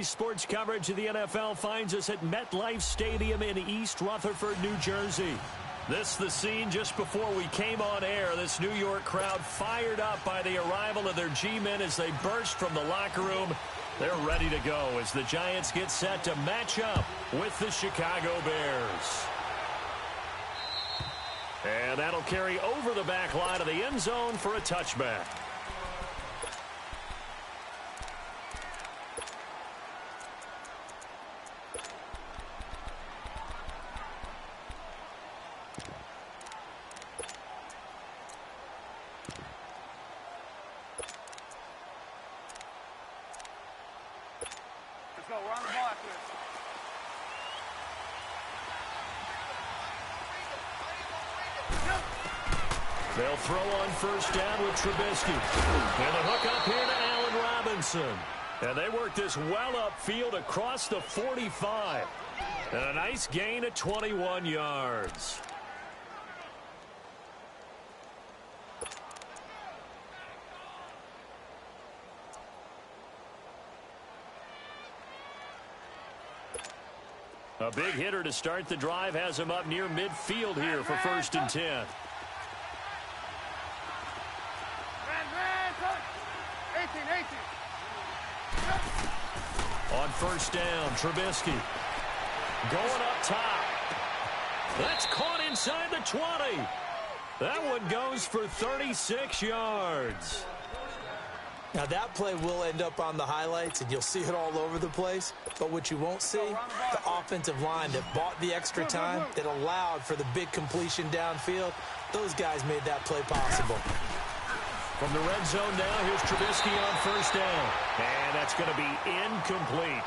sports coverage of the NFL finds us at MetLife Stadium in East Rutherford, New Jersey. This the scene just before we came on air. This New York crowd fired up by the arrival of their G-men as they burst from the locker room. They're ready to go as the Giants get set to match up with the Chicago Bears. And that'll carry over the back line of the end zone for a touchback. They'll throw on first down with Trubisky. And the hook up here to Allen Robinson. And they work this well upfield across the 45. And a nice gain of 21 yards. A big hitter to start the drive has him up near midfield here for 1st and 10. On first down, Trubisky going up top. That's caught inside the 20. That one goes for 36 yards. Now that play will end up on the highlights, and you'll see it all over the place. But what you won't see, the offensive line that bought the extra time, that allowed for the big completion downfield, those guys made that play possible. From the red zone now, here's Trubisky on first down. And that's going to be incomplete.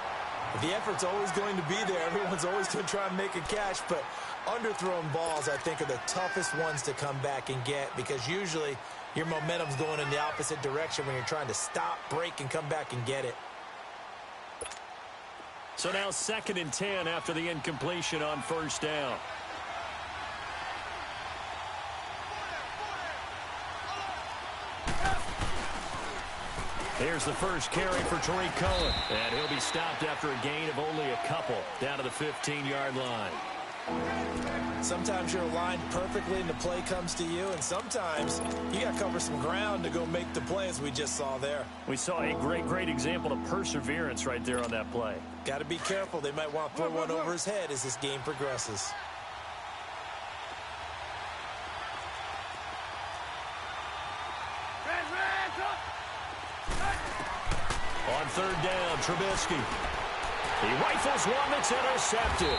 The effort's always going to be there. Everyone's always going to try and make a catch, but underthrown balls, I think, are the toughest ones to come back and get because usually your momentum's going in the opposite direction when you're trying to stop, break, and come back and get it. So now 2nd and 10 after the incompletion on first down. Here's the first carry for Tariq Cohen. And he'll be stopped after a gain of only a couple down to the 15-yard line. Sometimes you're aligned perfectly and the play comes to you, and sometimes you got to cover some ground to go make the play as we just saw there. We saw a great example of perseverance right there on that play. Got to be careful. They might want to throw one over his head as this game progresses. On third down, Trubisky. He rifles one that's intercepted.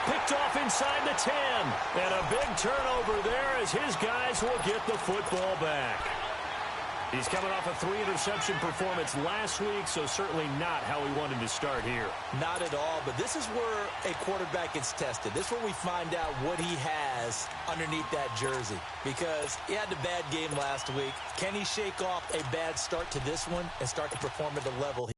Picked off inside the 10. And a big turnover there as his guys will get the football back. He's coming off a 3-interception performance last week, so certainly not how he wanted to start here. Not at all, but this is where a quarterback gets tested. This is where we find out what he has underneath that jersey. Because he had a bad game last week. Can he shake off a bad start to this one and start to perform at the level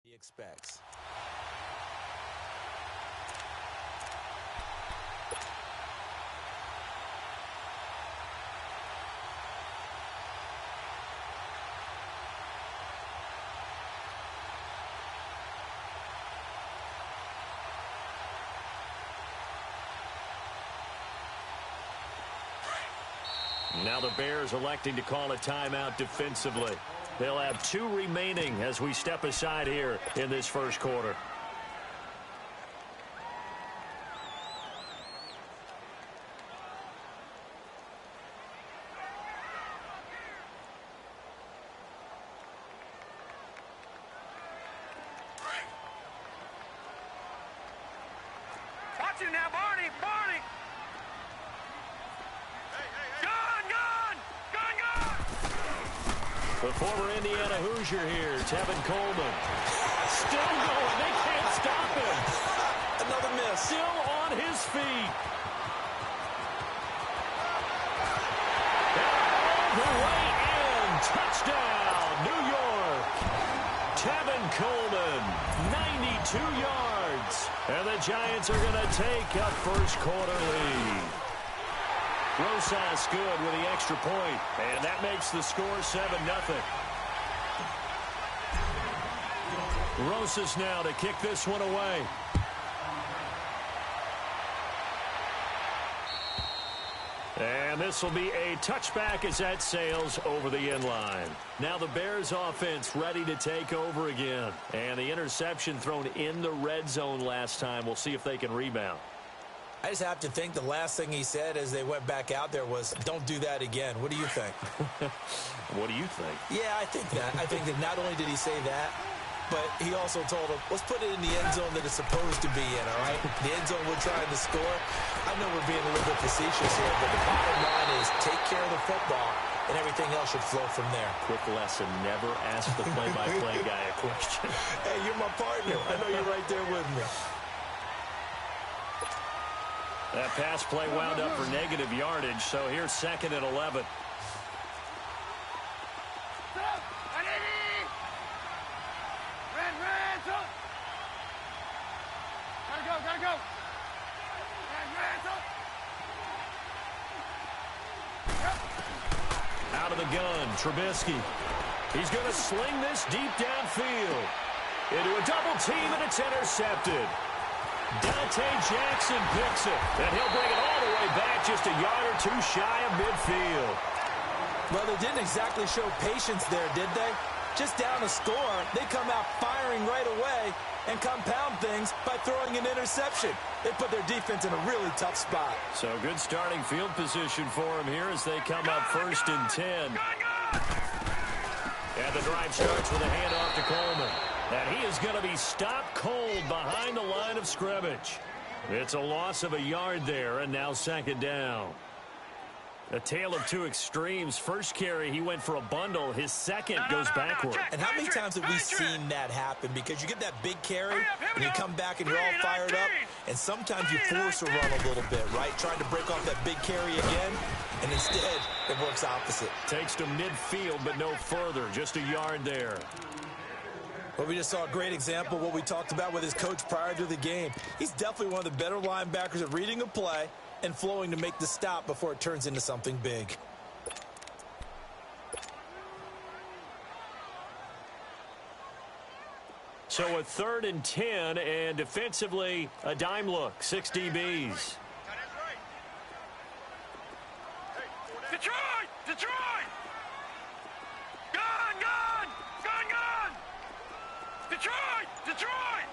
he expects. Now the Bears electing to call a timeout defensively. They'll have 2 remaining as we step aside here in this first quarter. got you now, Barney. Barney. Gun. The former Indiana Hoosier here, Tevin Coleman. Still going. They can't stop him. Another miss. Still on his feet. All the way in. Touchdown, New York. Tevin Coleman, 92 yards. And the Giants are going to take a first quarter lead. Rosas good with the extra point, and that makes the score 7-0. Rosas now to kick this one away. And this will be a touchback as that sails over the end line. Now the Bears offense ready to take over again. And the interception thrown in the red zone last time. We'll see if they can rebound. I just have to think the last thing he said as they went back out there was, don't do that again. What do you think? What do you think? Yeah, I think that. I think that not only did he say that, but he also told him, let's put it in the end zone that it's supposed to be in, all right? The end zone we're trying to score. I know we're being a little bit facetious here, but the bottom line is take care of the football, and everything else should flow from there. Quick lesson, never ask the play-by-play guy a question. Hey, you're my partner. I know you're right there with me. That pass play wound up for negative yardage, so here's 2nd and 11. Gotta go. Out of the gun, Trubisky. He's going to sling this deep downfield. Into a double team, and it's intercepted. Dante Jackson picks it, and he'll bring it all the way back just a yard or two shy of midfield. Well, they didn't exactly show patience there, did they? Just down a score, they come out firing right away and compound things by throwing an interception. They put their defense in a really tough spot. So good starting field position for them here as they come up 1st and 10. And the drive starts with a handoff to Coleman. And he is going to be stopped cold behind the line of scrimmage. It's a loss of a yard there, and now 2nd down. A tale of two extremes. First carry, he went for a bundle. His second goes backward. And how many times have we seen that happen? Because you get that big carry, and you come back and you're all fired up, and sometimes you force a run a little bit, right? Trying to break off that big carry again, and instead it works opposite. Takes to midfield, but no further. Just a yard there. Well, we just saw a great example of what we talked about with his coach prior to the game. He's definitely one of the better linebackers at reading a play and flowing to make the stop before it turns into something big. So a 3rd and 10, and defensively, a dime look. 6 DBs. Detroit! Detroit! Gun! Detroit! Detroit!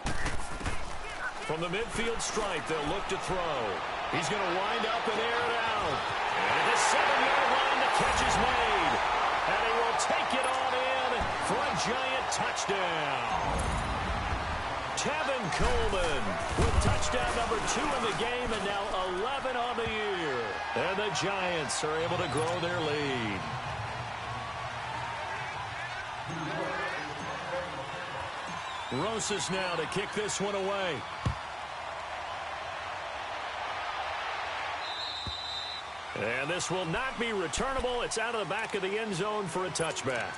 From the midfield stripe, they'll look to throw. He's going to wind up and air it out. And at the 7-yard line, the catch is made. And he will take it on in for a giant touchdown. Tevin Coleman with touchdown number 2 in the game, and now 11 on the year. And the Giants are able to grow their lead. Rosas now to kick this one away. And this will not be returnable. It's out of the back of the end zone for a touchback.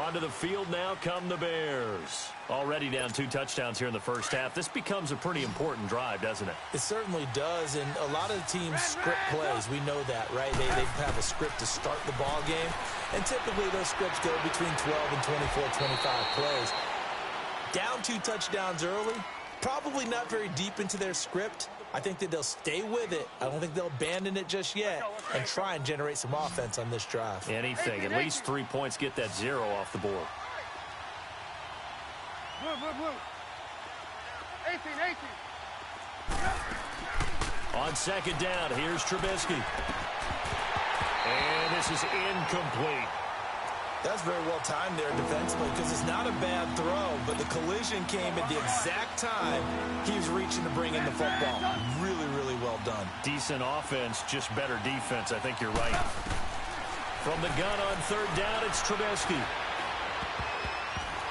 Onto the field now come the Bears. Already down 2 touchdowns here in the first half. This becomes a pretty important drive, doesn't it? It certainly does, and a lot of the teams script plays. We know that, right? They have a script to start the ball game, and typically those scripts go between 12 and 24, 25 plays. Down 2 touchdowns early, probably not very deep into their script. I think that they'll stay with it. I don't think they'll abandon it just yet and try and generate some offense on this drive. Anything. At least 3 points, get that 0 off the board. Blue. 18. On 2nd down, here's Trubisky. And this is incomplete. That's very well timed there defensively because it's not a bad throw, but the collision came at the exact time he was reaching to bring in the football. Really job done. Decent offense, just better defense. I think you're right. From the gun on third down, it's Trubisky.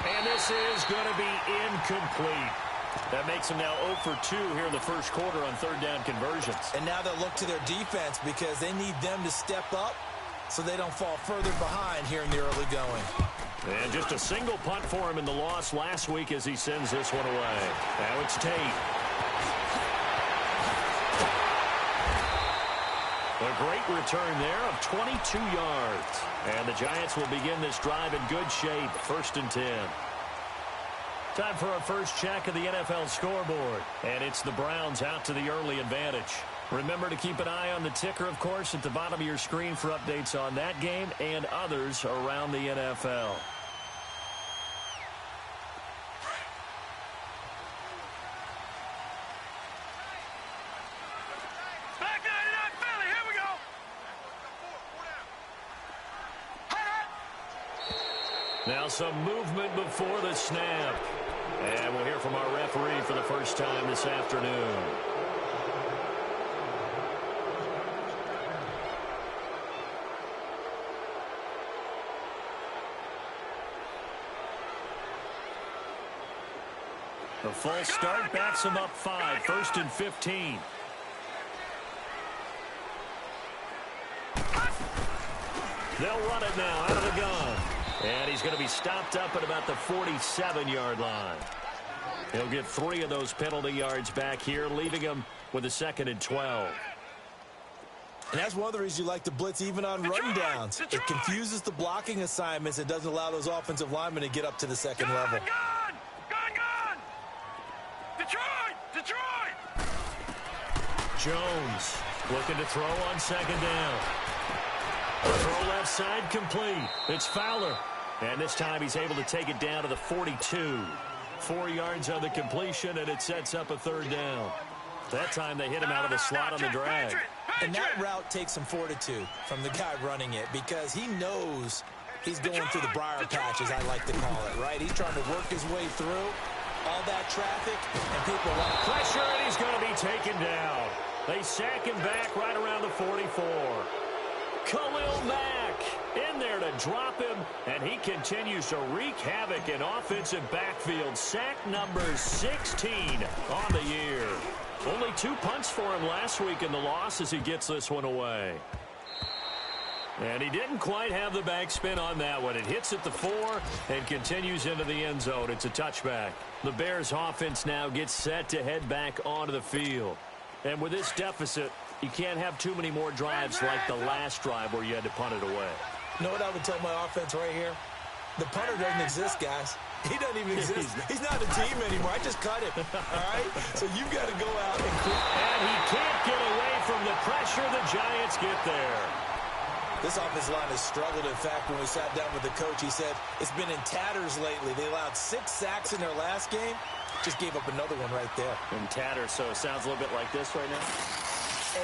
And this is going to be incomplete. That makes them now 0 for 2 here in the first quarter on third down conversions. And now they'll look to their defense because they need them to step up so they don't fall further behind here in the early going. And just a single punt for him in the loss last week as he sends this one away. Now it's Tate. A great return there of 22 yards. And the Giants will begin this drive in good shape, 1st and 10. Time for our first check of the NFL scoreboard. And it's the Browns out to the early advantage. Remember to keep an eye on the ticker, of course, at the bottom of your screen for updates on that game and others around the NFL. Back 99 Philly, here we go. Now some movement before the snap. And we'll hear from our referee for the first time this afternoon. The false start backs him up 5, 1st and 15. They'll run it now out of the gun. And he's going to be stopped up at about the 47-yard line. He'll get 3 of those penalty yards back here, leaving him with a 2nd and 12. And that's one of the reasons you like to blitz even on run downs. It confuses the blocking assignments. It doesn't allow those offensive linemen to get up to the second level. Gun! Detroit! Detroit! Jones looking to throw on 2nd down. Throw left side complete. It's Fowler. And this time he's able to take it down to the 42. 4 yards on the completion, and it sets up a 3rd down. That time they hit him out of the slot on the drag. And that route takes some fortitude from the guy running it because he knows he's going through the briar patch, as I like to call it, right? He's trying to work his way through all that traffic, and people want pressure, and he's going to be taken down. They sack him back right around the 44. Khalil Mack in there to drop him, and he continues to wreak havoc in offensive backfield. Sack number 16 on the year. Only 2 punts for him last week in the loss as he gets this one away. And he didn't quite have the backspin on that one. It hits at the 4 and continues into the end zone. It's a touchback. The Bears offense now gets set to head back onto the field. And with this deficit, you can't have too many more drives like the last drive where you had to punt it away. You know what I would tell my offense right here? The punter doesn't exist, guys. He doesn't even exist. He's not a team anymore. I just cut him. All right? So you've got to go out and quit. And he can't get away from the pressure. The Giants get there. This offensive line has struggled. In fact, when we sat down with the coach, he said it's been in tatters lately. They allowed 6 sacks in their last game. Just gave up another one right there. In tatters, so it sounds a little bit like this right now?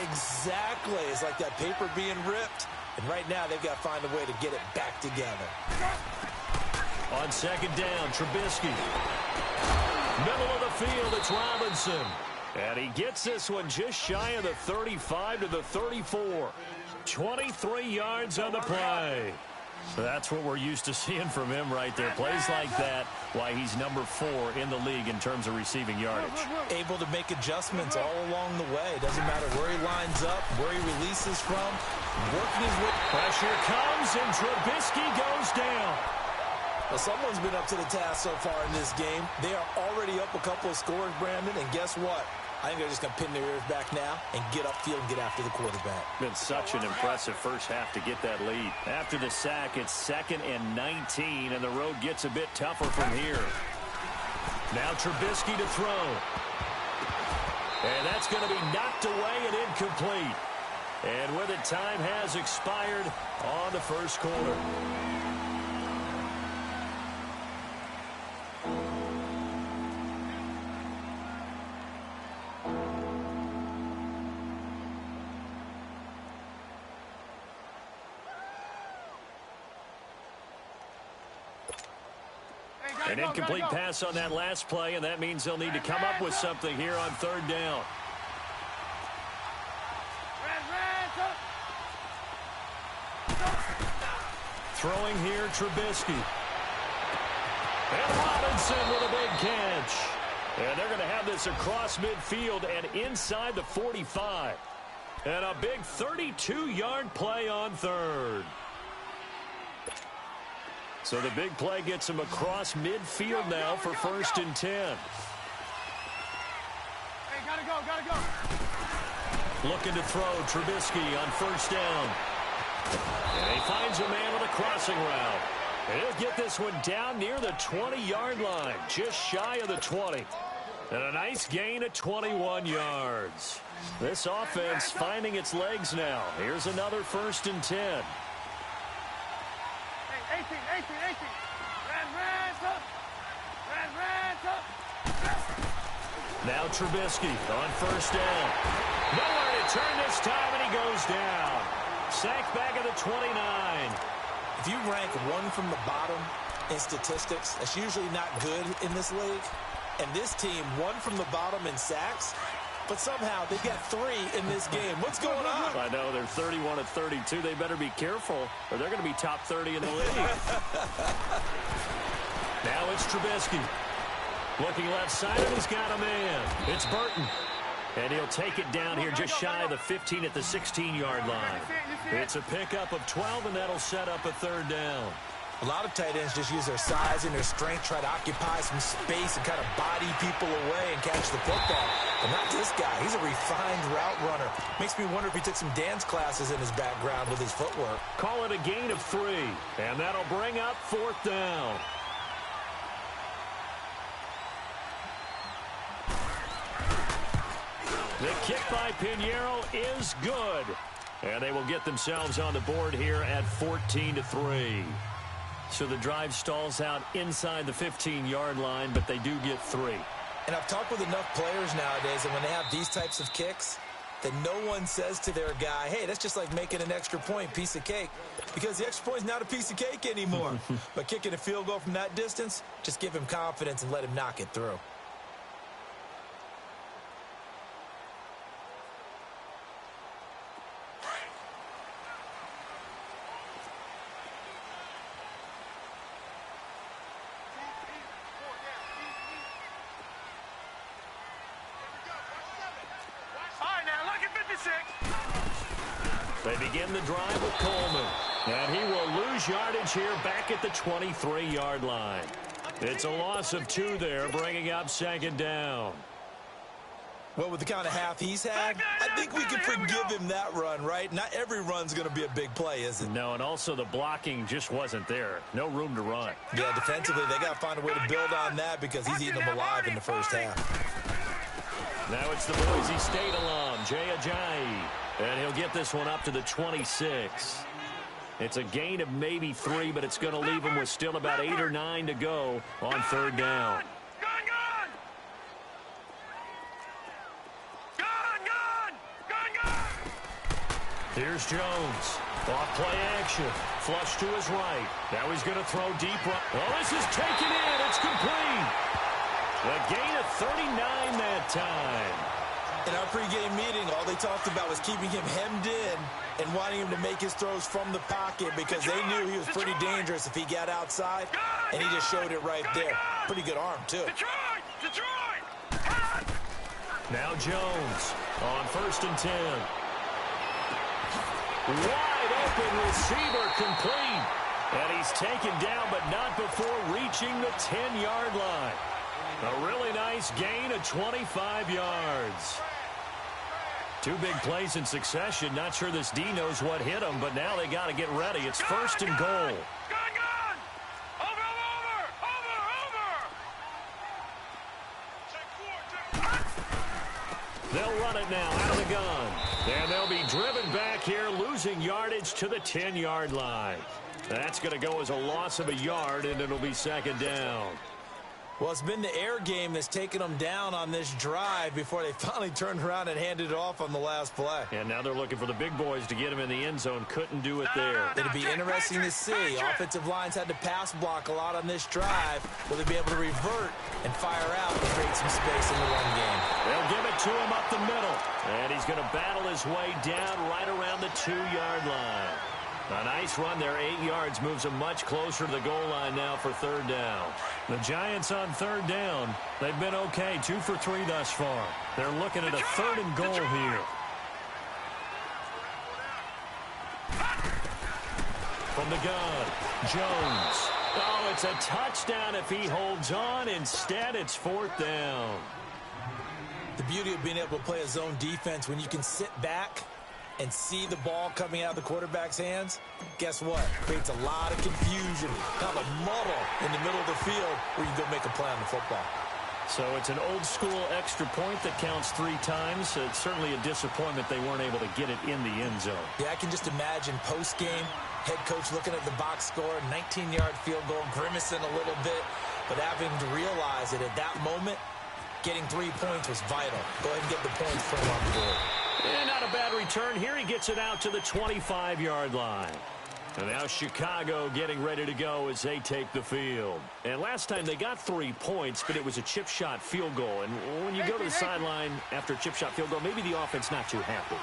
Exactly. It's like that paper being ripped. And right now, they've got to find a way to get it back together. On 2nd down, Trubisky. Middle of the field, it's Robinson. And he gets this one just shy of the 35 to the 34. 23 yards on the play. That's what we're used to seeing from him right there. Plays like that, why he's number 4 in the league in terms of receiving yardage. Able to make adjustments all along the way. Doesn't matter where he lines up, where he releases from. Working his way. Pressure comes, and Trubisky goes down. Well, someone's been up to the task so far in this game. They are already up a couple of scores, Brandon, and guess what? I think they're just going to pin their ears back now and get upfield and get after the quarterback. Been such an impressive first half to get that lead. After the sack, it's 2nd and 19, and the road gets a bit tougher from here. Now Trubisky to throw. And that's going to be knocked away and incomplete. And with it, time has expired on the first quarter. An incomplete pass on that last play, and that means they'll need to come up with something here on 3rd down. Throwing here, Trubisky. And Robinson with a big catch. And they're going to have this across midfield and inside the 45. And a big 32-yard play on third. So the big play gets him across midfield now for 1st and 10. Hey, gotta go. Looking to throw, Trubisky on 1st down. And he finds a man with a crossing route. And he'll get this one down near the 20-yard line, just shy of the 20. And a nice gain of 21 yards. This offense finding its legs now. Here's another 1st and 10. Hey, 18. Now Trubisky on 1st down. Nowhere to turn this time, and he goes down. Sacked back at the 29. If you rank one from the bottom in statistics, that's usually not good in this league. And this team, one from the bottom in sacks, but somehow they've got 3 in this game. What's going on? I know, they're 31 of 32. They better be careful, or they're going to be top 30 in the league. Now it's Trubisky. Looking left side, and he's got a man. It's Burton. And he'll take it down here just shy of the 15 at the 16-yard line. It's a pickup of 12, and that'll set up a 3rd down. A lot of tight ends just use their size and their strength, try to occupy some space and kind of body people away and catch the football. But not this guy. He's a refined route runner. Makes me wonder if he took some dance classes in his background with his footwork. Call it a gain of 3, and that'll bring up 4th down. The kick by Pinheiro is good. And they will get themselves on the board here at 14-3. So the drive stalls out inside the 15-yard line, but they do get 3. And I've talked with enough players nowadays, and when they have these types of kicks, that no one says to their guy, hey, that's just like making an extra point, piece of cake. Because the extra point is not a piece of cake anymore. But kicking a field goal from that distance, just give him confidence and let him knock it through. They begin the drive with Coleman. And he will lose yardage here back at the 23-yard line. It's a loss of 2 there, bringing up 2nd down. Well, with the kind of half he's had, I think we can forgive him that run, right? Not every run's going to be a big play, is it? No, and also the blocking just wasn't there. No room to run. Yeah, defensively, they got to find a way to build on that because he's eating them alive in the first half. Now it's the Boise State alum, Jay Ajayi. And he'll get this one up to the 26. It's a gain of maybe 3, but it's going to leave him with still about 8 or 9 to go on 3rd down. Here's Jones. Off play action. Flush to his right. Now he's going to throw deep right. Well, this is taken in. It's complete. A gain of 39 that time. In our pregame meeting, all they talked about was keeping him hemmed in and wanting him to make his throws from the pocket because they knew he was pretty dangerous if he got outside, and he just showed it right there. Pretty good arm, too. Now Jones on 1st and 10. Wide open receiver complete. And he's taken down, but not before reaching the 10-yard line. A really nice gain of 25 yards. 2 big plays in succession. Not sure this D knows what hit him, but now they got to get ready. It's 1st and goal. They'll run it now out of the gun. And they'll be driven back here, losing yardage to the 10-yard line. That's going to go as a loss of a yard, and it'll be 2nd down. Well, it's been the air game that's taken them down on this drive before they finally turned around and handed it off on the last play. And now they're looking for the big boys to get him in the end zone. Couldn't do it there. It'll be interesting to see. Offensive lines had to pass block a lot on this drive. Will they be able to revert and fire out and create some space in the run game? They'll give it to him up the middle. And he's going to battle his way down right around the 2-yard line. A nice run there, 8 yards, moves him much closer to the goal line now for third down. The Giants on third down. They've been okay, 2 for 3 thus far. They're looking at a 3rd and goal here. From the gun, Jones. Oh, it's a touchdown if he holds on. Instead, it's 4th down. The beauty of being able to play a zone defense when you can sit back and see the ball coming out of the quarterback's hands, guess what? Creates a lot of confusion, kind of a muddle in the middle of the field where you go make a play on the football. So it's an old-school extra point that counts 3 times. It's certainly a disappointment they weren't able to get it in the end zone. Yeah, I can just imagine post-game, head coach looking at the box score, 19-yard field goal, grimacing a little bit, but having to realize that at that moment, getting 3 points was vital. Go ahead and get the points from on the board. And not a bad return here. He gets it out to the 25-yard line. And now Chicago getting ready to go as they take the field. And last time they got 3 points, but it was a chip shot field goal. And when you go to the sideline after a chip shot field goal, maybe the offense not too happy.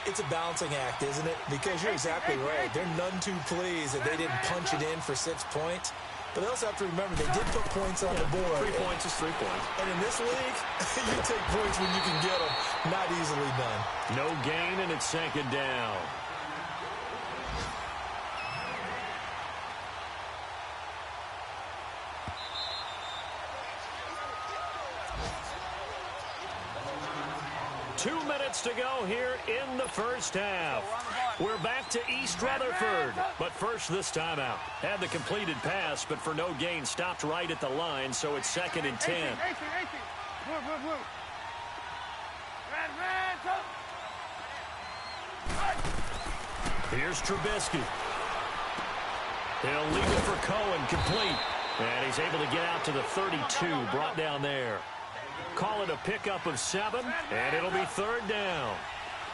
It's a balancing act, isn't it? Because you're exactly right. They're none too pleased that they didn't punch it in for 6 points. But they also have to remember they did put points on the board. 3 points is 3 points. And in this league, you take points when you can get them. Not easily done. No gain, and it's 2nd down. Two minutes to go here in the first half. We're back to East Rutherford. But first, this timeout. Had the completed pass, but for no gain, stopped right at the line, so it's 2nd and 10. Here's Trubisky. He'll leave it for Cohen, complete. And he's able to get out to the 32, brought down there. Call it a pickup of 7, and it'll be 3rd down.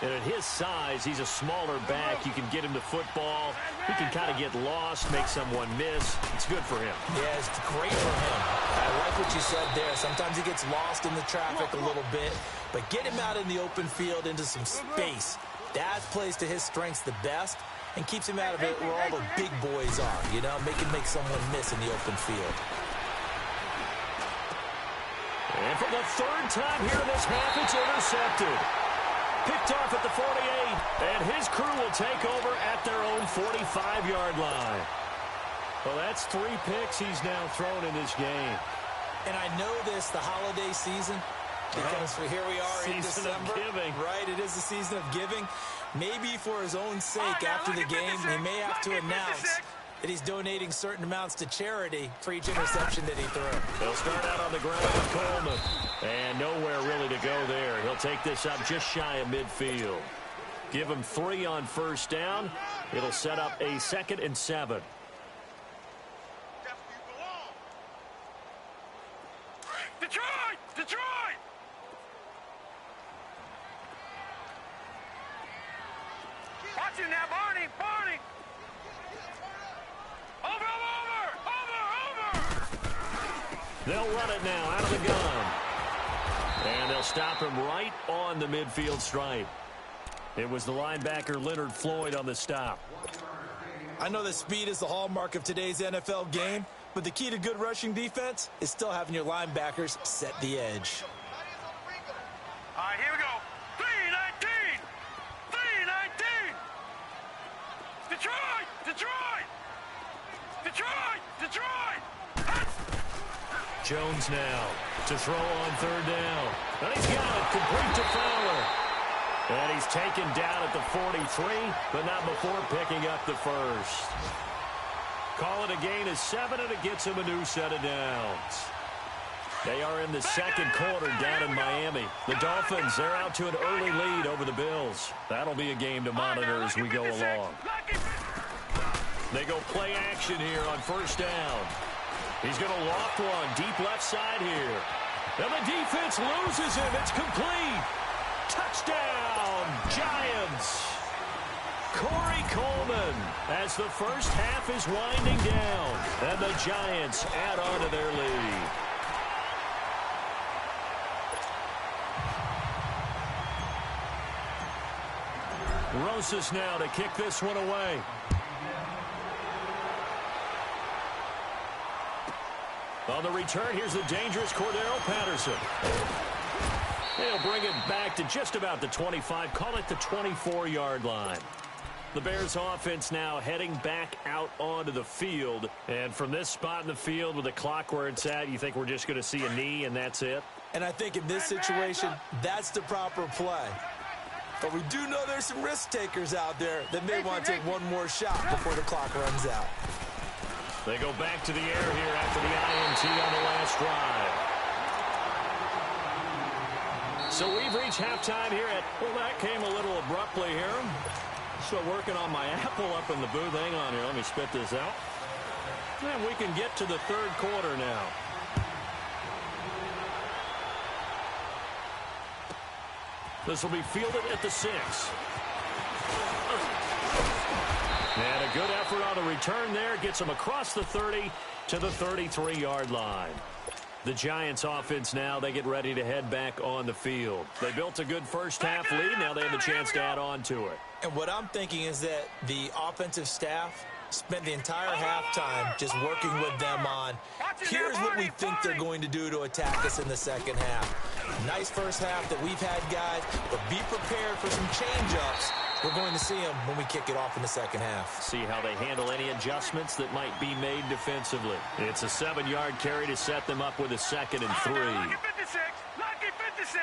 And at his size, he's a smaller back. You can get him to football. He can kind of get lost, make someone miss. It's good for him. Yeah, it's great for him. I like what you said there. Sometimes he gets lost in the traffic a little bit, but get him out in the open field into some space. That plays to his strengths the best and keeps him out of it where all the big boys are, you know, make someone miss in the open field. And for the 3rd time here in this half, it's intercepted. Picked off at the 48, and his crew will take over at their own 45-yard line. Well, that's 3 picks he's now thrown in this game. And I know this, the holiday season, because here we are in December. Season of giving. Right, it is the season of giving. Maybe for his own sake, after the game, he may have to announce that he's donating certain amounts to charity for each interception that he threw. They'll start out on the ground with Coleman. And nowhere really to go there. He'll take this up just shy of midfield. Give him 3 on 1st down. It'll set up a 2nd and 7. Detroit! Detroit! Watch him now, Barney! Barney! Over! They'll run it now out of the gun. And they'll stop him right on the midfield stripe. It was the linebacker Leonard Floyd on the stop. I know that speed is the hallmark of today's NFL game, but the key to good rushing defense is still having your linebackers set the edge. All right, here we go. 3-19! 3-19! Detroit! Detroit! Detroit! Detroit! Jones now to throw on 3rd down. And he's got it, complete to Fowler. And he's taken down at the 43, but not before picking up the 1st. Call it a gain of 7, and it gets him a new set of downs. They are in the 2nd quarter down in Miami. The Dolphins, they're out to an early lead over the Bills. That'll be a game to monitor as we go along. They go play action here on 1st down. He's going to loft one deep left side here. And the defense loses him. It's complete. Touchdown, Giants. Corey Coleman as the first half is winding down. And the Giants add on to their lead. Rosas now to kick this one away. On the return, here's the dangerous Cordero Patterson. He'll bring it back to just about the 25, call it the 24-yard line. The Bears offense now heading back out onto the field. And from this spot in the field with the clock where it's at, you think we're just going to see a knee and that's it? And I think in this situation, that's the proper play. But we do know there's some risk takers out there that may want to take one more shot before the clock runs out. They go back to the air here after the INT on the last drive. So we've reached halftime here at... Well, that came a little abruptly here. Still working on my apple up in the booth. Hang on here. Let me spit this out. And we can get to the third quarter now. This will be fielded at the 6. And a good effort on the return there. Gets them across the 30 to the 33-yard line. The Giants offense now, they get ready to head back on the field. They built a good first half lead. Now they have a chance to add on to it. And what I'm thinking is that the offensive staff spent the entire halftime just working with them on, here's what we think they're going to do to attack us in the second half. Nice first half that we've had, guys, but be prepared for some change-ups. We're going to see them when we kick it off in the second half. See how they handle any adjustments that might be made defensively. It's a 7-yard carry to set them up with a 2nd and 3. Lucky 56. Lucky 56.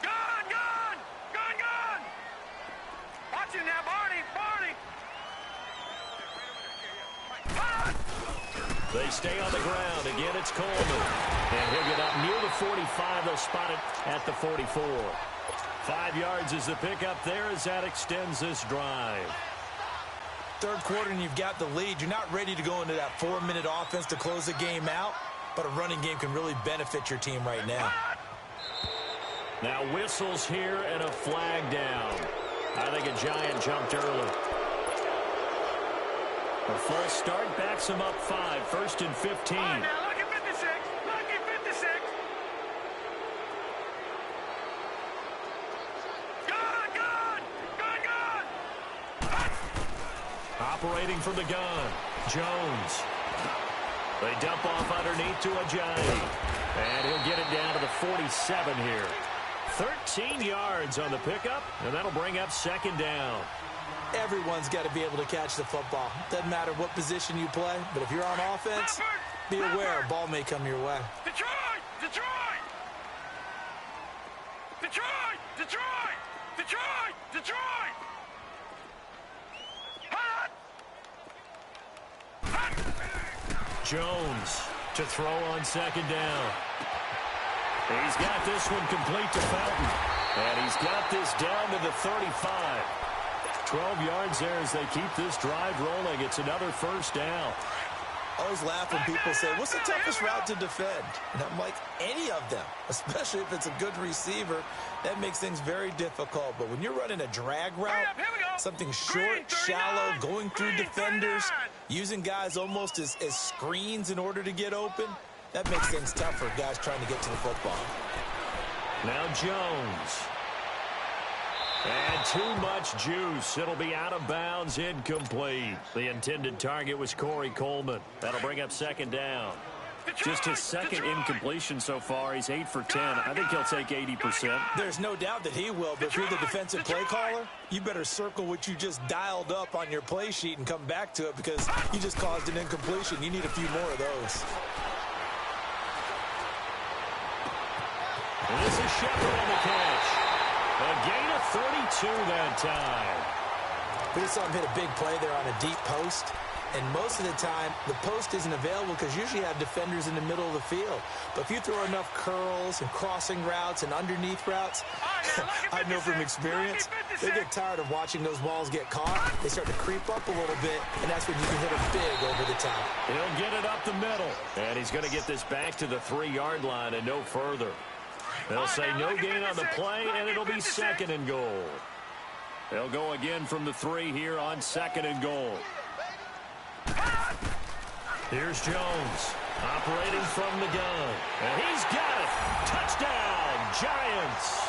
Gone, gone. Gone, gone. Watch it now, Barney. Barney. They stay on the ground. Again, it's Coleman. And he'll get up near the 45. They'll spot it at the 44. 5 yards is the pickup there as that extends this drive. Third quarter and you've got the lead. You're not ready to go into that 4-minute offense to close the game out, but a running game can really benefit your team right now. Now whistles here and a flag down. I think a Giant jumped early. A false start backs him up 5. 1st and 15. Now, lucky 56. Lucky 56. Gone, gone. Gone, gone. Operating from the gun, Jones. They dump off underneath to Ajayi. And he'll get it down to the 47 here. 13 yards on the pickup, and that'll bring up 2nd down. Everyone's got to be able to catch the football. Doesn't matter what position you play, but if you're on offense, be aware a ball may come your way. Detroit! Detroit! Detroit! Detroit! Detroit! Detroit! Hot! Hot! Jones to throw on 2nd down. He's got this one complete to Felton. And he's got this down to the 35. 12 yards there as they keep this drive rolling. It's another 1st down. I always laugh when people say, what's the toughest route to defend? And I'm like, any of them, especially if it's a good receiver. That makes things very difficult. But when you're running a drag route, something short, shallow, going through defenders, using guys almost as screens in order to get open, that makes things tough for guys trying to get to the football. Now Jones. And too much juice. It'll be out of bounds, incomplete. The intended target was Corey Coleman. That'll bring up 2nd down. Just his 2nd incompletion so far. He's 8 for 10. I think he'll take 80%. There's no doubt that he will, but if you're the defensive play caller, you better circle what you just dialed up on your play sheet and come back to it because you just caused an incompletion. You need a few more of those. And this is Shepard on the catch. A gain of 32 that time. We saw him hit a big play there on a deep post. And most of the time, the post isn't available because usually you have defenders in the middle of the field. But if you throw enough curls and crossing routes and underneath routes, I know from experience, they get tired of watching those balls get caught. They start to creep up a little bit, and that's when you can hit them big over the top. He'll get it up the middle. And he's going to get this back to the 3-yard line and no further. They'll say no gain on the play, and it'll be 2nd and goal. They'll go again from the 3 here on 2nd and goal. Here's Jones operating from the gun. And he's got it. Touchdown, Giants.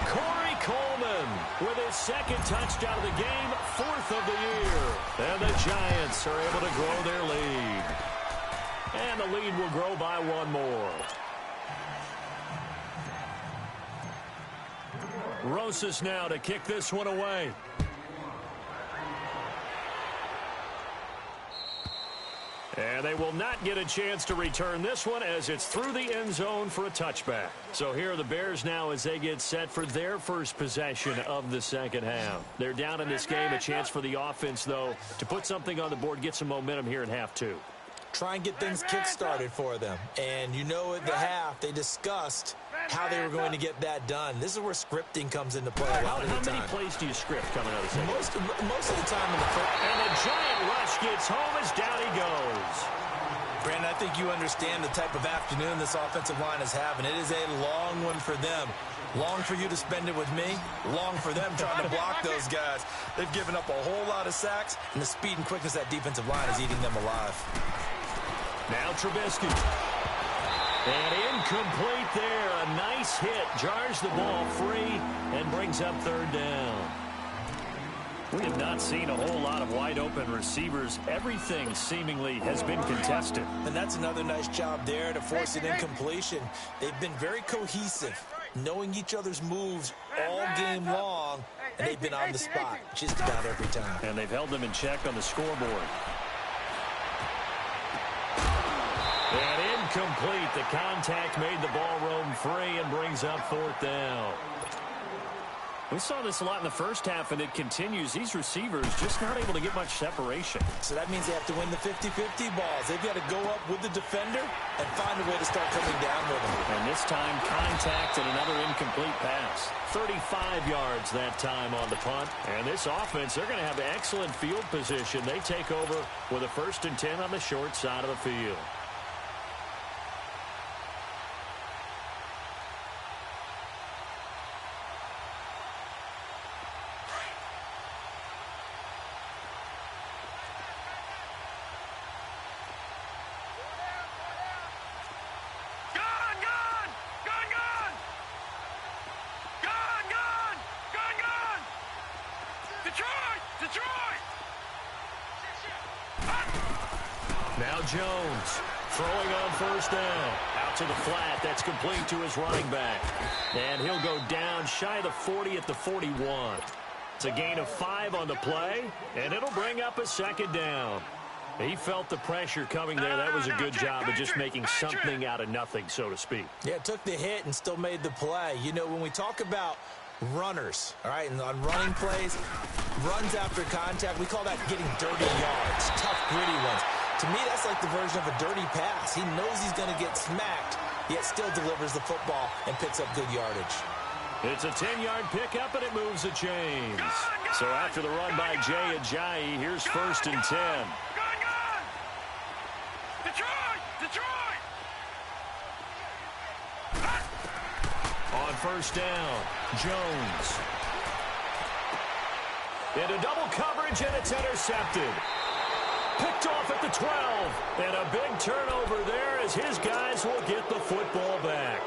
Corey Coleman with his 2nd touchdown of the game, 4th of the year. And the Giants are able to grow their lead. And the lead will grow by 1 more. Rosas now to kick this one away. And they will not get a chance to return this one as it's through the end zone for a touchback. So here are the Bears now as they get set for their first possession of the second half. They're down in this game. A chance for the offense, though, to put something on the board, get some momentum here in half 2. Try and get things kick-started for them. And you know at the half, they discussed how they were going to get that done. This is where scripting comes into play a lot of the time. How many plays do you script coming out of the second? Most of the time in the first. And a giant rush gets home as down he goes. Brandon, I think you understand the type of afternoon this offensive line is having. It is a long one for them. Long for you to spend it with me. Long for them trying to block those guys. They've given up a whole lot of sacks, and the speed and quickness of that defensive line is eating them alive. Now Trubisky. And incomplete there. A nice hit. Jars the ball free and brings up 3rd down. We have not seen a whole lot of wide-open receivers. Everything seemingly has been contested. And that's another nice job there to force an incompletion. They've been very cohesive, knowing each other's moves all game long, and they've been on the spot just about every time. And they've held them in check on the scoreboard. And incomplete. The contact made the ball roam free and brings up 4th down. We saw this a lot in the first half, and it continues. These receivers just not able to get much separation. So that means they have to win the 50-50 balls. They've got to go up with the defender and find a way to start coming down with them. And this time, contact and another incomplete pass. 35 yards that time on the punt. And this offense, they're going to have excellent field position. They take over with a 1st and 10 on the short side of the field. Now Jones throwing on 1st down. Out to the flat. That's complete to his running back. And he'll go down shy of the 40 at the 41. It's a gain of 5 on the play, and it'll bring up a 2nd down. He felt the pressure coming there. That was a good job of just making something out of nothing, so to speak. Yeah, took the hit and still made the play. You know, when we talk about runners, all right, and on running plays, runs after contact, we call that getting dirty yards, tough, gritty ones. To me, that's like the version of a dirty pass. He knows he's going to get smacked, yet still delivers the football and picks up good yardage. It's a 10-yard pickup, and it moves the chains. So after the run by Jay Ajayi, here's 1st and 10. Detroit! On 1st down, Jones. Into double coverage, and it's intercepted. Picked off at the 12. And a big turnover there as his guys will get the football back.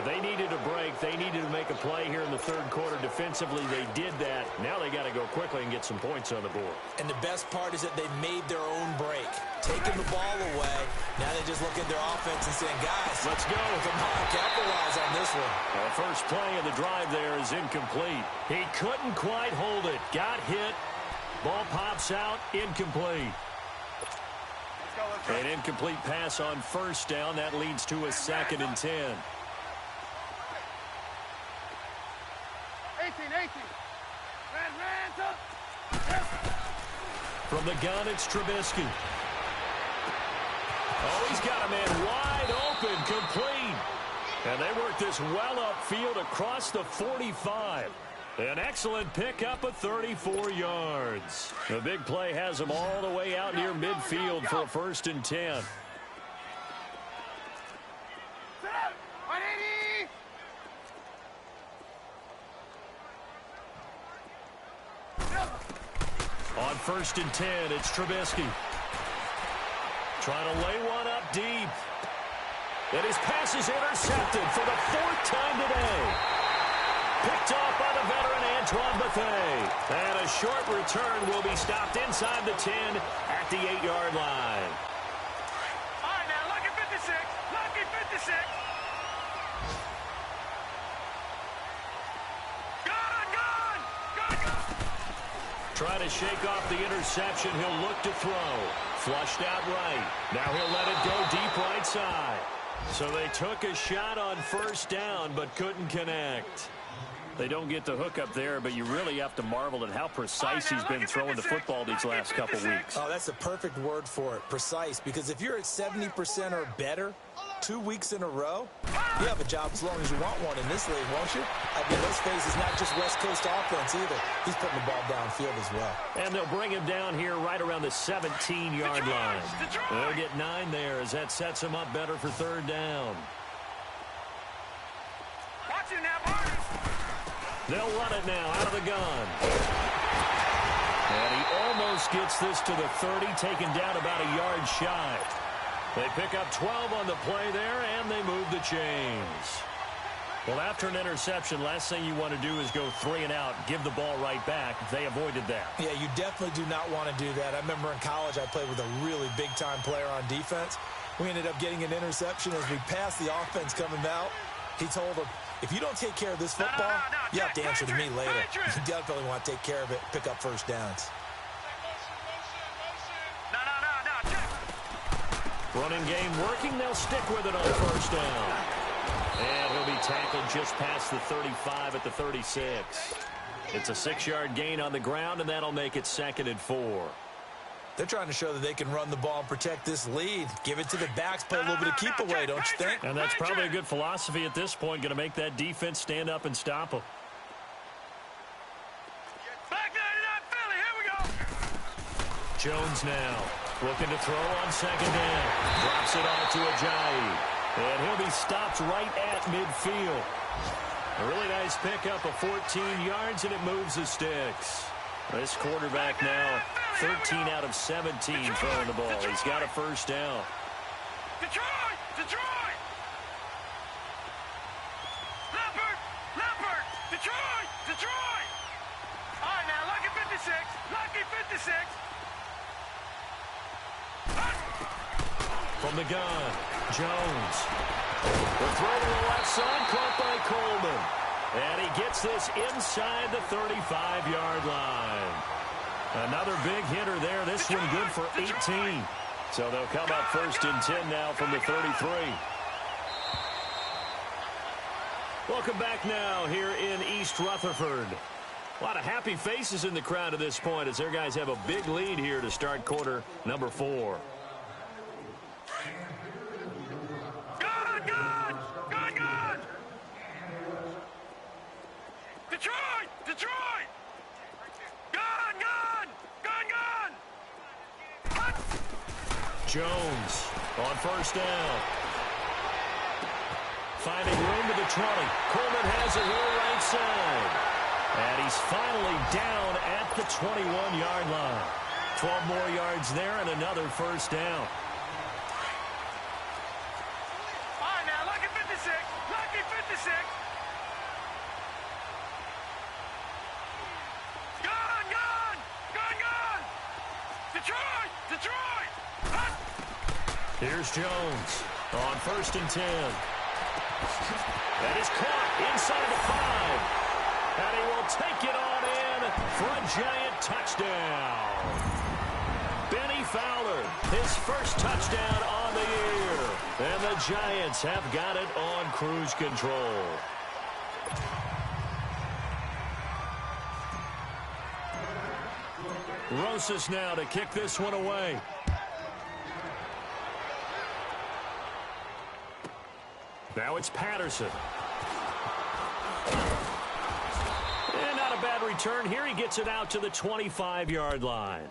They needed a break. They needed to make a play here in the 3rd quarter. Defensively, they did that. Now they got to go quickly and get some points on the board. And the best part is that they made their own break. Taking the ball away. Now they just look at their offense and saying, guys, let's go. Come on, capitalize on this one. The first play of the drive there is incomplete. He couldn't quite hold it. Got hit. Ball pops out. Incomplete. An incomplete pass on 1st down. That leads to a 2nd and 10. 18. From the gun, it's Trubisky. Oh, he's got a man wide open, complete. And they work this well upfield across the 45. An excellent pickup of 34 yards. The big play has them all the way out near midfield for a 1st and 10. On 1st and 10, it's Trubisky. Trying to lay one up deep. And his pass is intercepted for the 4th time today. Picked off by the veteran Antoine Bethea. And a short return will be stopped inside the 10 at the 8-yard line. All right, now, lucky 56. Lucky 56. Trying to shake off the interception. He'll look to throw. Flushed out right. Now he'll let it go deep right side. So they took a shot on 1st down, but couldn't connect. They don't get the hook up there, but you really have to marvel at how precise he's been throwing the football these last couple weeks. Oh, that's the perfect word for it, precise, because if you're at 70% or better 2 weeks in a row, you have a job as long as you want one in this league, won't you? I mean, let's face it, it's not just West Coast offense either. He's putting the ball downfield as well. And they'll bring him down here right around the 17-yard line. They'll get 9 there as that sets him up better for 3rd down. Watch it now, Barney. They'll run it now out of the gun. And he almost gets this to the 30, taken down about a yard shy. They pick up 12 on the play there, and they move the chains. Well, after an interception, last thing you want to do is go 3 and out, give the ball right back. They avoided that. Yeah, you definitely do not want to do that. I remember in college I played with a really big-time player on defense. We ended up getting an interception as we passed the offense coming out. He told him, if you don't take care of this football, you have to answer to me later. You definitely want to take care of it, pick up 1st downs. Running game working. They'll stick with it on 1st down. And he'll be tackled just past the 35 at the 36. It's a 6-yard gain on the ground, and that'll make it 2nd and 4. They're trying to show that they can run the ball and protect this lead. Give it to the backs, play a little bit of keep away, don't you think? And that's probably a good philosophy at this point, going to make that defense stand up and stop them. Back 99 Philly, here we go. Jones now looking to throw on 2nd down. Drops it off to Ajayi. And he'll be stopped right at midfield. A really nice pickup of 14 yards, and it moves the sticks. This quarterback now 13 out of 17 throwing the ball. He's got a 1st down. Detroit! Detroit! Leopard! Detroit! Detroit! All right, now, lucky 56. Lucky 56. From the gun, Jones. The throw to the left side, caught by Coleman. And he gets this inside the 35-yard line. Another big hitter there. This one good for 18. So they'll come up 1st and 10 now from the 33. Welcome back now here in East Rutherford. A lot of happy faces in the crowd at this point as their guys have a big lead here to start quarter number 4. Detroit! Detroit! Gun! Jones on 1st down. Finding room to the 20. Coleman has it here right side. And he's finally down at the 21-yard line. 12 more yards there and another 1st down. All right, now, lucky 56. Lucky 56. Detroit! Detroit! Here's Jones on 1st and 10. That is caught inside the 5. And he will take it on in for a giant touchdown. Benny Fowler, his first touchdown on the year. And the Giants have got it on cruise control. Rosas now to kick this one away. Now it's Patterson. And not a bad return here. He gets it out to the 25-yard line.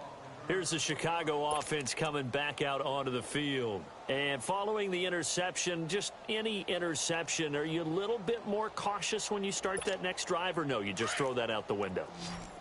Here's the Chicago offense coming back out onto the field. And following the interception, just any interception, are you a little bit more cautious when you start that next drive, or no, you just throw that out the window?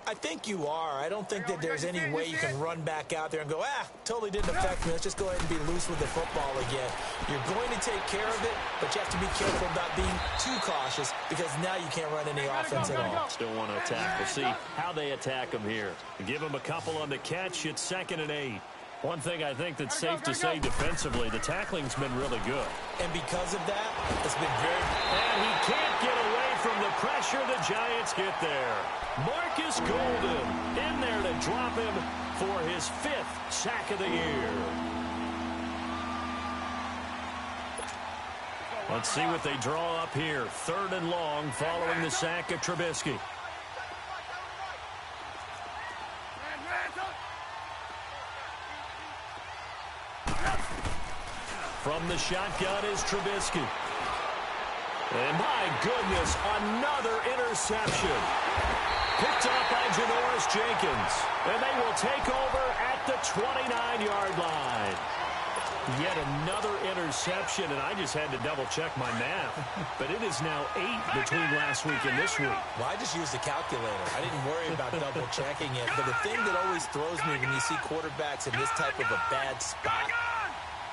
I think you are. I don't think that there's any way you can run back out there and go, totally didn't affect me. Let's just go ahead and be loose with the football again. You're going to take care of it, but you have to be careful about being too cautious because now you can't run any offense at all. Still want to attack. We'll see how they attack him here. Give him a couple on the catch. It's 2nd and 8. One thing I think that's safe to say defensively, the tackling's been really good. And because of that, it's been very... And he can't get away from the pressure. The Giants get there. Marcus Golden in there to drop him for his 5th sack of the year. Let's see what they draw up here. 3rd and long following the sack of Trubisky. From the shotgun is Trubisky. And my goodness, another interception. Picked up by Janoris Jenkins. And they will take over at the 29-yard line. Yet another interception, and I just had to double-check my math. But it is now 8 between last week and this week. Well, I just used a calculator. I didn't worry about double-checking it. But the thing that always throws me when you see quarterbacks in this type of a bad spot,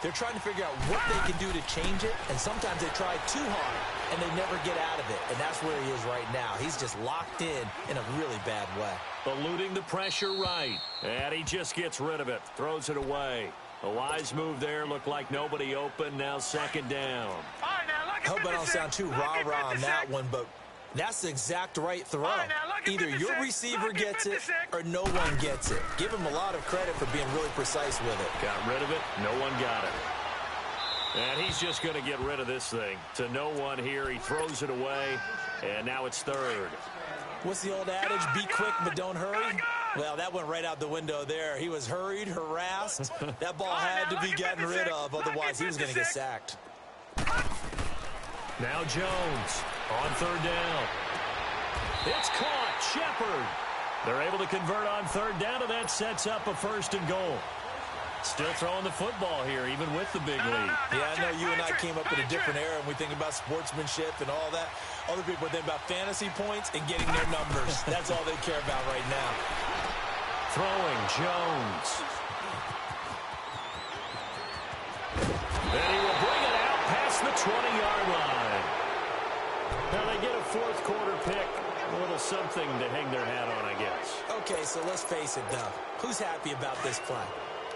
they're trying to figure out what they can do to change it, and sometimes they try too hard, and they never get out of it. And that's where he is right now. He's just locked in a really bad way. Eluding the pressure right, and he just gets rid of it, throws it away. A wise move there, looked like nobody open, now 2nd down. I hope I don't sound too rah-rah on that one, but that's the exact right throw. Either your receiver gets it or no one gets it. Give him a lot of credit for being really precise with it. Got rid of it. No one got it. And he's just going to get rid of this thing. To no one here. He throws it away. And now it's 3rd. What's the old adage? Be quick, but don't hurry. Well, that went right out the window there. He was hurried, harassed. That ball had to be gotten rid of. Otherwise, he was going to get sacked. Now Jones on 3rd down. It's caught. Shepard. They're able to convert on 3rd down, and that sets up a 1st and goal. Still throwing the football here, even with the big lead. Yeah, I know you and I came up in a different era, and we think about sportsmanship and all that. Other people think about fantasy points and getting their numbers. That's all they care about right now. Throwing Jones. And he will bring it out past the 20-yard line. Now they get a 4th quarter pick. A little something to hang their hat on, I guess. Okay, so let's face it, though. Who's happy about this play?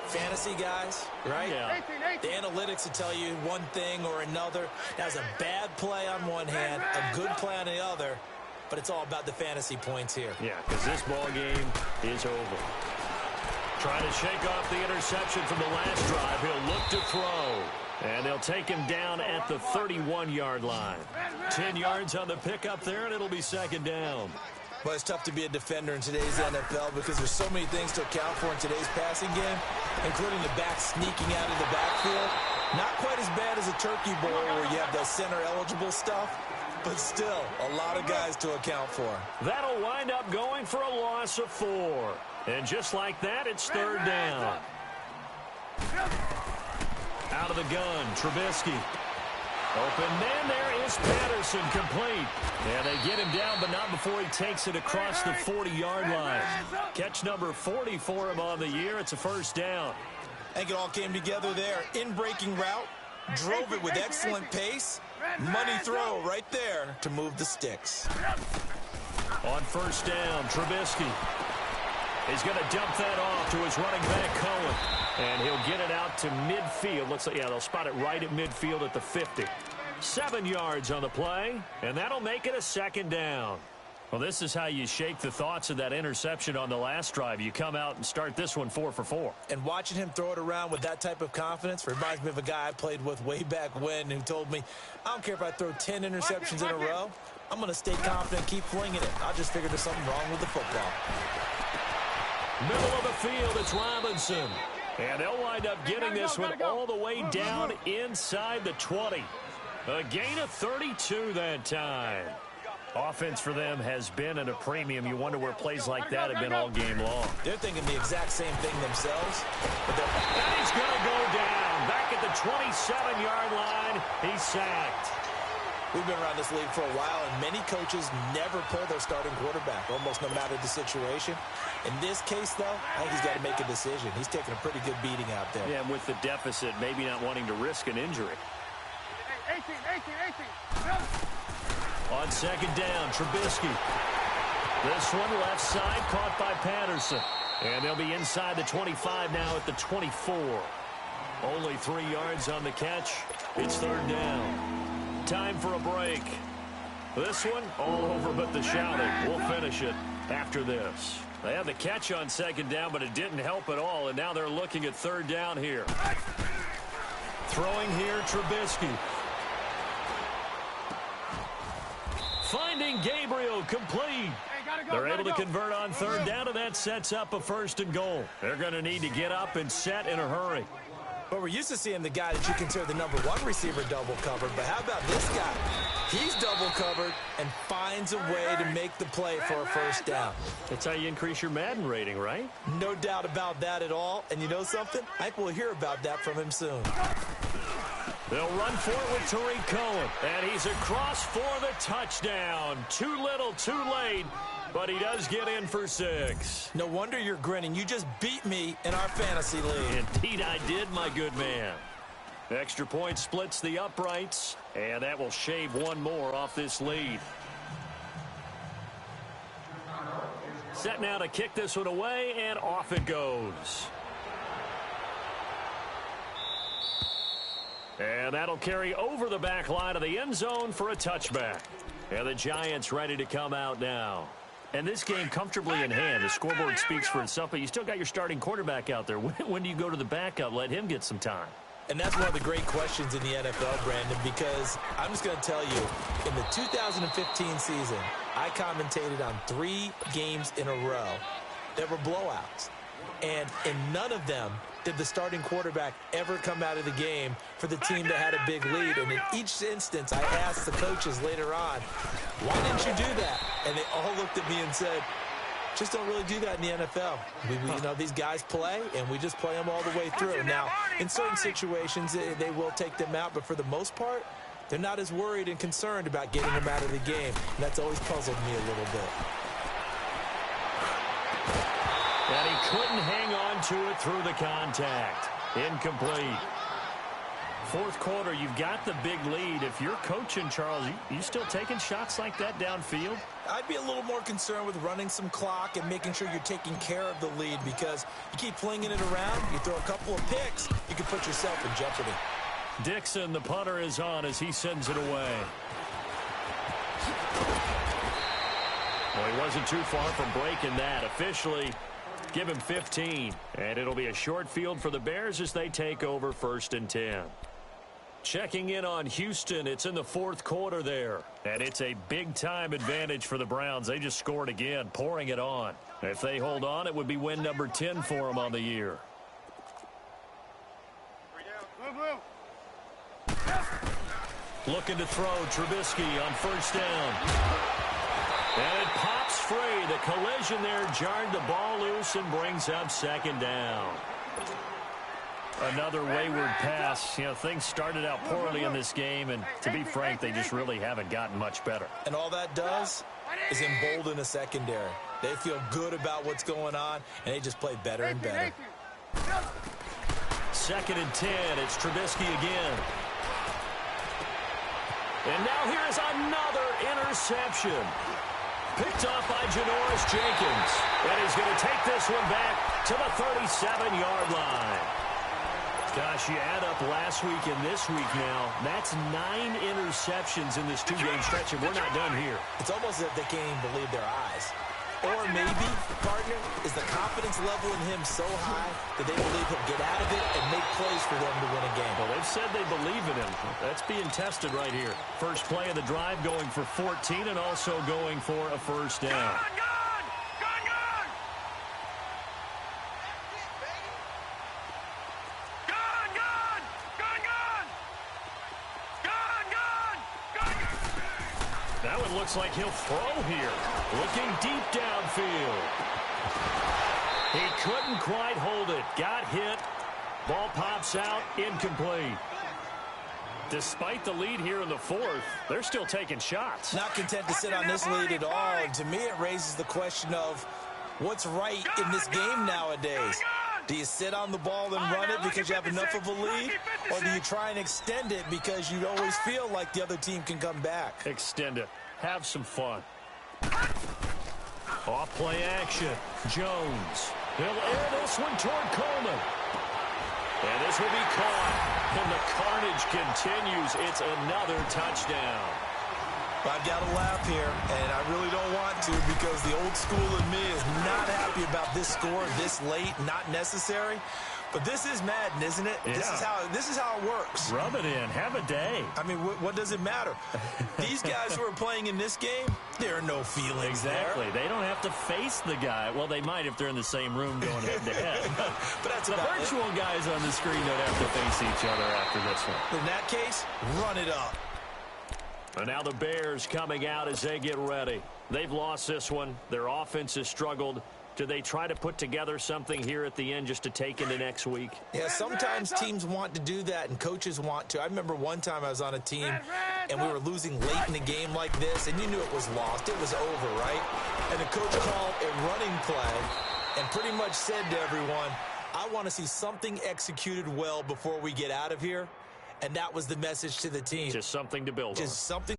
Fantasy guys, right? Yeah. The analytics will tell you one thing or another. That's a bad play on one hand, a good play on the other, but it's all about the fantasy points here. Yeah, because this ball game is over. Trying to shake off the interception from the last drive. He'll look to throw. And they'll take him down at the 31-yard line. 10 yards on the pickup there, and it'll be 2nd down. Well, it's tough to be a defender in today's NFL because there's so many things to account for in today's passing game, including the back sneaking out of the backfield. Not quite as bad as a turkey bowl where you have the center-eligible stuff, but still a lot of guys to account for. That'll wind up going for a loss of 4. And just like that, it's 3rd down. Out of the gun, Trubisky. Open man, there is Patterson, complete. And they get him down, but not before he takes it across the 40-yard line. Catch number 40 for him on the year. It's a 1st down. I think it all came together there. In-breaking route, drove it with excellent pace. Money throw right there to move the sticks. On 1st down, Trubisky. He's going to dump that off to his running back, Cohen. And he'll get it out to midfield. Looks like, yeah, they'll spot it right at midfield at the 50. 7 yards on the play, and that'll make it a 2nd down. Well, this is how you shake the thoughts of that interception on the last drive. You come out and start this one 4 for 4. And watching him throw it around with that type of confidence reminds me of a guy I played with way back when who told me, I don't care if I throw 10 interceptions in a row. I'm going to stay confident, keep flinging it. I just figured there's something wrong with the football. Middle of the field, it's Robinson. And they'll wind up getting this one all the way down inside the 20. A gain of 32 that time. Offense for them has been at a premium. You wonder where plays like that have been all game long. They're thinking the exact same thing themselves. And he's going to go down. Back at the 27-yard line, he's sacked. We've been around this league for a while, and many coaches never pull their starting quarterback, almost no matter the situation. In this case, though, I think he's got to make a decision. He's taking a pretty good beating out there. Yeah, and with the deficit, maybe not wanting to risk an injury. 18. On second down, Trubisky. This one left side caught by Patterson. And they'll be inside the 25 now at the 24. Only 3 yards on the catch. It's third down. Time for a break. This one all over but the shouting. We'll finish it after this. They had the catch on second down, but it didn't help at all. And now they're looking at third down here. Throwing here, Trubisky. Finding Gabriel complete. They're able to convert on third down, and that sets up a first and goal. They're going to need to get up and set in a hurry. But we're used to seeing the guy that you consider the number one receiver double covered. But how about this guy? He's double covered and finds a way to make the play for a first down. That's how you increase your Madden rating, right? No doubt about that at all. And you know something? I think we'll hear about that from him soon. They'll run for it with Tariq Cohen. And he's across for the touchdown. Too little, too late. But he does get in for 6. No wonder you're grinning. You just beat me in our fantasy league. Indeed I did, my good man. Extra point splits the uprights. And that will shave one more off this lead. Set now to kick this one away, and off it goes. And that'll carry over the back line of the end zone for a touchback. And the Giants ready to come out now. And this game comfortably in hand. The scoreboard speaks for itself, but you still got your starting quarterback out there. When do you go to the backup? Let him get some time. And that's one of the great questions in the NFL, Brandon, because I'm just going to tell you, in the 2015 season, I commentated on 3 games in a row that were blowouts. And in none of them did the starting quarterback ever come out of the game for the team that had a big lead. And in each instance, I asked the coaches later on, why didn't you do that? And they all looked at me and said, just don't really do that in the NFL. You know, these guys play, and we just play them all the way through. Now, in certain situations, they will take them out, but for the most part, they're not as worried and concerned about getting them out of the game. And that's always puzzled me a little bit. And he couldn't hang on to it through the contact. Incomplete. Fourth quarter, you've got the big lead. If you're coaching, Charles, you still taking shots like that downfield? I'd be a little more concerned with running some clock and making sure you're taking care of the lead, because you keep flinging it around, you throw a couple of picks, you can put yourself in jeopardy. Dixon, the punter, is on as he sends it away. Well, he wasn't too far from breaking that. Officially, give him 15. And it'll be a short field for the Bears as they take over 1st and 10. Checking in on Houston, it's in the fourth quarter there. And it's a big-time advantage for the Browns. They just scored again, pouring it on. If they hold on, it would be win number 10 for them on the year. Looking to throw, Trubisky on first down. And it pops free. The collision there jarred the ball loose and brings up second down. Another wayward pass. You know, things started out poorly in this game, and to be frank, they just really haven't gotten much better. And all that does is embolden a secondary. They feel good about what's going on, and they just play better and better. 2nd and 10. It's Trubisky again. And now here's another interception. Picked off by Janoris Jenkins. And he's going to take this one back to the 37-yard line. Gosh, you add up last week and this week now, that's 9 interceptions in this 2-game stretch, and we're not done here. It's almost as if they can't even believe their eyes. Or maybe, partner, is the confidence level in him so high that they believe he'll get out of it and make plays for them to win a game. Well, they've said they believe in him. That's being tested right here. First play of the drive going for 14 and also going for a first down. looks like he'll throw here. Looking deep downfield. He couldn't quite hold it. Got hit. Ball pops out. Incomplete. Despite the lead here in the fourth, they're still taking shots. Not content to sit on this lead at all. And to me, it raises the question of what's right in this game nowadays. Do you sit on the ball and run it because you have enough of a lead? Or do you try and extend it because you always feel like the other team can come back? Extend it. Have some fun. Off play action. Jones. He'll air this one toward Coleman. And this will be caught. And the carnage continues. It's another touchdown. I've got to laugh here, and I really don't want to because the old school in me is not happy about this score this late, not necessary. But this is Madden, isn't it? Yeah. This is how it works. Rub it in. Have a day. I mean, what does it matter? These guys who are playing in this game, there are no feelings Exactly. there. They don't have to face the guy. Well, they might if they're in the same room going head-to-head. But that's the about virtual guys on the screen don't have to face each other after this one. In that case, run it up. And now the Bears coming out as they get ready. They've lost this one. Their offense has struggled. Do they try to put together something here at the end just to take into next week? Yeah, sometimes teams want to do that and coaches want to. I remember one time I was on a team and we were losing late in a game like this and you knew it was lost. It was over, right? And the coach called a running play and pretty much said to everyone, I want to see something executed well before we get out of here. And that was the message to the team. Just something to build on. Just something.